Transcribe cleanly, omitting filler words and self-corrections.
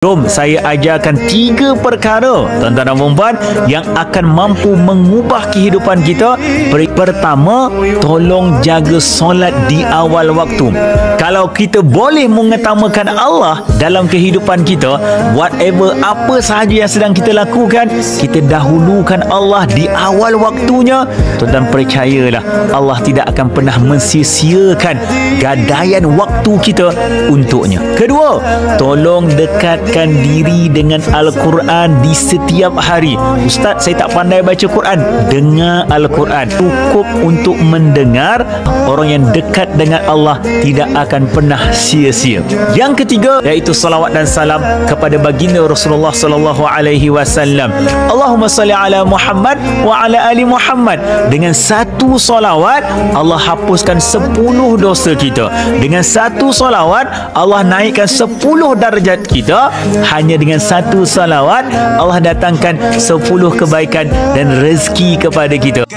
Jom saya ajarkan 3 perkara tuan-tuan dan puan yang akan mampu mengubah kehidupan kita. Pertama, tolong jaga solat di awal waktu. Kalau kita boleh mengutamakan Allah dalam kehidupan kita, whatever apa sahaja yang sedang kita lakukan, kita dahulukan Allah di awal waktunya. Tuan-tuan percayalah, Allah tidak akan pernah mensia-siakan gadaian waktu kita untuknya. Kedua, tolong dekatkan diri dengan Al-Quran di setiap hari. Ustaz, saya tak pandai baca Quran. Dengar Al-Quran. Cukup untuk mendengar. Orang yang dekat dengan Allah tidak akan pernah sia-sia. Yang ketiga, iaitu salawat dan salam kepada baginda Rasulullah sallallahu alaihi wasallam. Allahumma salli ala Muhammad wa ala ali Muhammad. Dengan satu salawat, Allah hapuskan 10 dosa kita. Dengan satu salawat, Allah naikkan 10 darjat kita. Hanya dengan satu salawat, Allah datangkan 10 kebaikan dan rezeki kepada kita.